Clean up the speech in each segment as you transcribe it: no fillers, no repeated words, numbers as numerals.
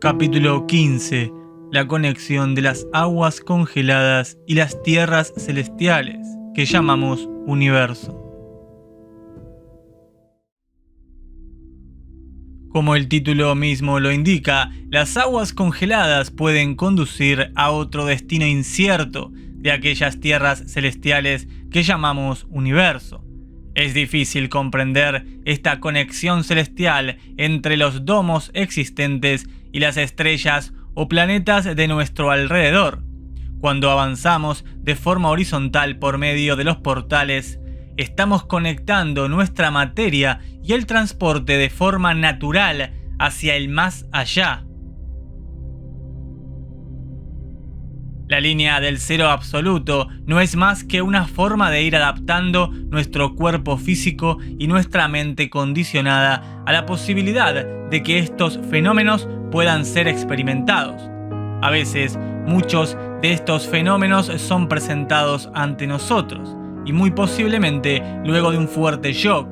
Capítulo 15. La conexión de las aguas congeladas y las tierras celestiales, que llamamos universo. Como el título mismo lo indica, las aguas congeladas pueden conducir a otro destino incierto de aquellas tierras celestiales que llamamos universo. Es difícil comprender esta conexión celestial entre los domos existentes y las estrellas o planetas de nuestro alrededor. Cuando avanzamos de forma horizontal por medio de los portales, estamos conectando nuestra materia y el transporte de forma natural hacia el más allá. La línea del cero absoluto no es más que una forma de ir adaptando nuestro cuerpo físico y nuestra mente condicionada a la posibilidad de que estos fenómenos puedan ser experimentados. A veces, muchos de estos fenómenos son presentados ante nosotros, y muy posiblemente luego de un fuerte shock.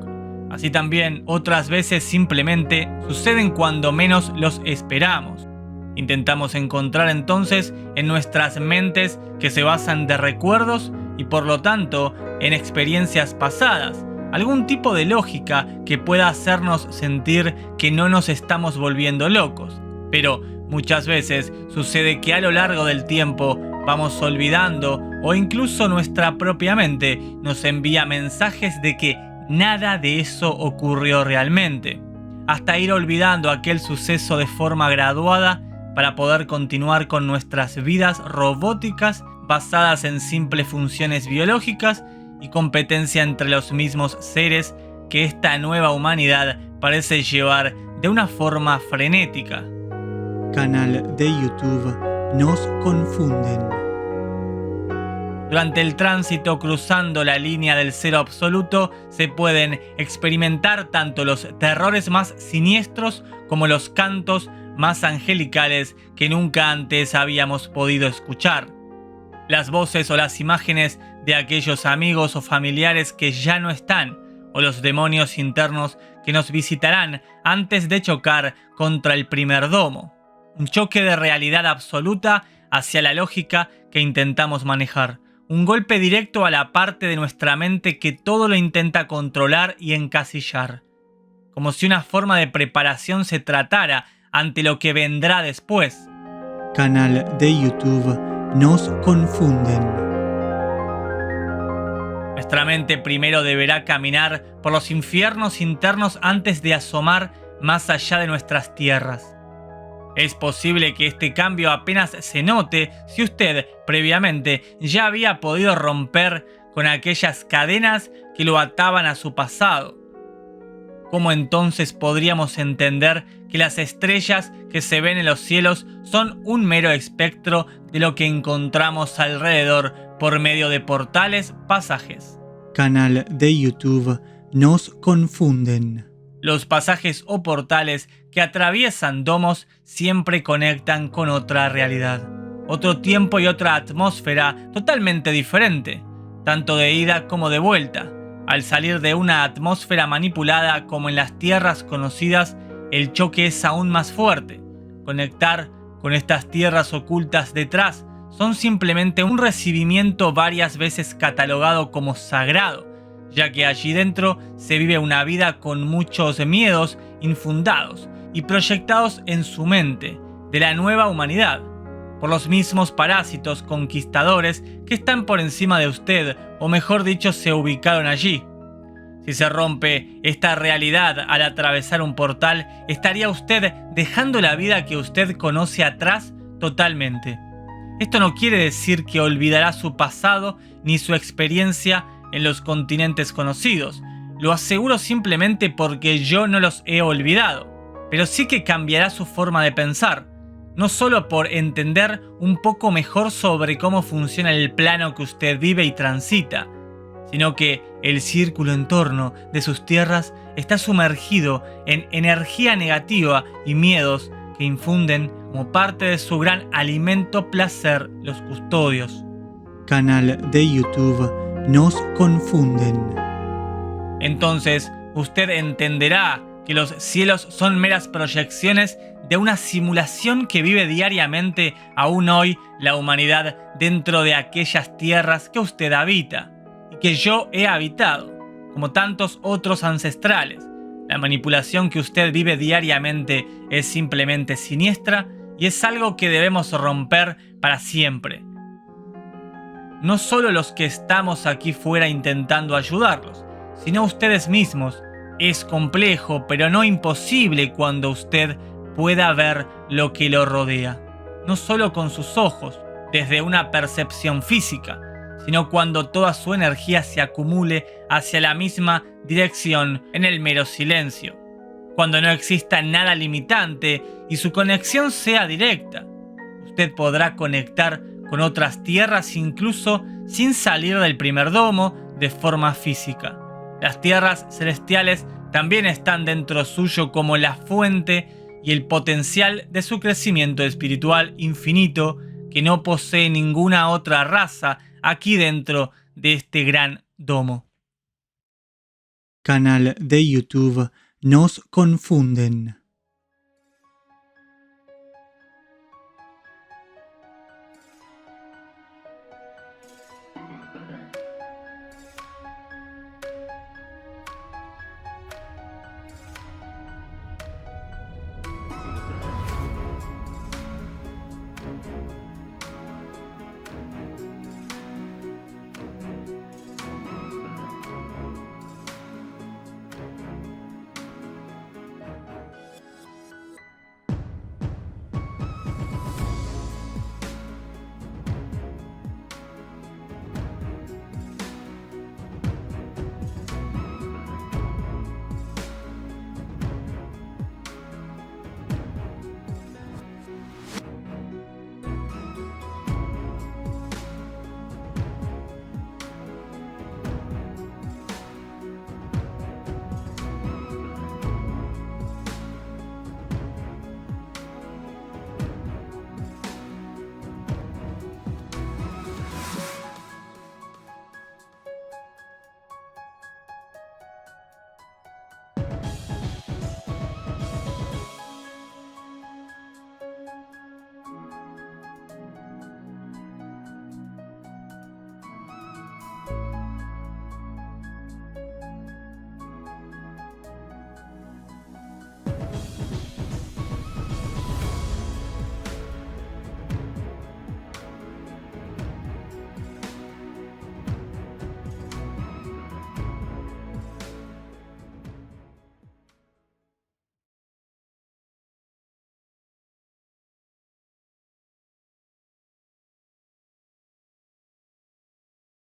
Así también, otras veces simplemente suceden cuando menos los esperamos. Intentamos encontrar entonces en nuestras mentes que se basan de recuerdos y por lo tanto en experiencias pasadas, algún tipo de lógica que pueda hacernos sentir que no nos estamos volviendo locos. Pero muchas veces sucede que a lo largo del tiempo vamos olvidando o incluso nuestra propia mente nos envía mensajes de que nada de eso ocurrió realmente, hasta ir olvidando aquel suceso de forma graduada para poder continuar con nuestras vidas robóticas basadas en simples funciones biológicas y competencia entre los mismos seres que esta nueva humanidad parece llevar de una forma frenética. Canal de YouTube Nos Confunden. Durante el tránsito cruzando la línea del cero absoluto se pueden experimentar tanto los terrores más siniestros como los cantos más angelicales que nunca antes habíamos podido escuchar. Las voces o las imágenes de aquellos amigos o familiares que ya no están, o los demonios internos que nos visitarán antes de chocar contra el primer domo. Un choque de realidad absoluta hacia la lógica que intentamos manejar. Un golpe directo a la parte de nuestra mente que todo lo intenta controlar y encasillar. Como si una forma de preparación se tratara ante lo que vendrá después. Canal de YouTube Nos Confunden. Nuestra mente primero deberá caminar por los infiernos internos antes de asomar más allá de nuestras tierras. Es posible que este cambio apenas se note si usted previamente ya había podido romper con aquellas cadenas que lo ataban a su pasado. ¿Cómo entonces podríamos entender que las estrellas que se ven en los cielos son un mero espectro de lo que encontramos alrededor por medio de portales pasajes? Canal de YouTube Nos Confunden. Los pasajes o portales que atraviesan domos siempre conectan con otra realidad, otro tiempo y otra atmósfera totalmente diferente, tanto de ida como de vuelta. Al salir de una atmósfera manipulada como en las tierras conocidas, el choque es aún más fuerte. Conectar con estas tierras ocultas detrás son simplemente un recibimiento varias veces catalogado como sagrado, ya que allí dentro se vive una vida con muchos miedos infundados y proyectados en su mente de la nueva humanidad, por los mismos parásitos conquistadores que están por encima de usted, o mejor dicho, se ubicaron allí. Si se rompe esta realidad al atravesar un portal, estaría usted dejando la vida que usted conoce atrás totalmente. Esto no quiere decir que olvidará su pasado ni su experiencia en los continentes conocidos. Lo aseguro simplemente porque yo no los he olvidado. Pero sí que cambiará su forma de pensar. No solo por entender un poco mejor sobre cómo funciona el plano que usted vive y transita, sino que el círculo en torno de sus tierras está sumergido en energía negativa y miedos que infunden como parte de su gran alimento placer los custodios. Canal de YouTube Nos Confunden. Entonces usted entenderá que los cielos son meras proyecciones de una simulación que vive diariamente aún hoy la humanidad dentro de aquellas tierras que usted habita y que yo he habitado, como tantos otros ancestrales. La manipulación que usted vive diariamente es simplemente siniestra y es algo que debemos romper para siempre. No solo los que estamos aquí fuera intentando ayudarlos, sino ustedes mismos. Es complejo, pero no imposible cuando usted pueda ver lo que lo rodea. No solo con sus ojos, desde una percepción física, sino cuando toda su energía se acumule hacia la misma dirección en el mero silencio. Cuando no exista nada limitante y su conexión sea directa, usted podrá conectar con otras tierras incluso sin salir del primer domo de forma física. Las tierras celestiales también están dentro suyo como la fuente y el potencial de su crecimiento espiritual infinito que no posee ninguna otra raza aquí dentro de este gran domo. Canal de YouTube Nos Confunden.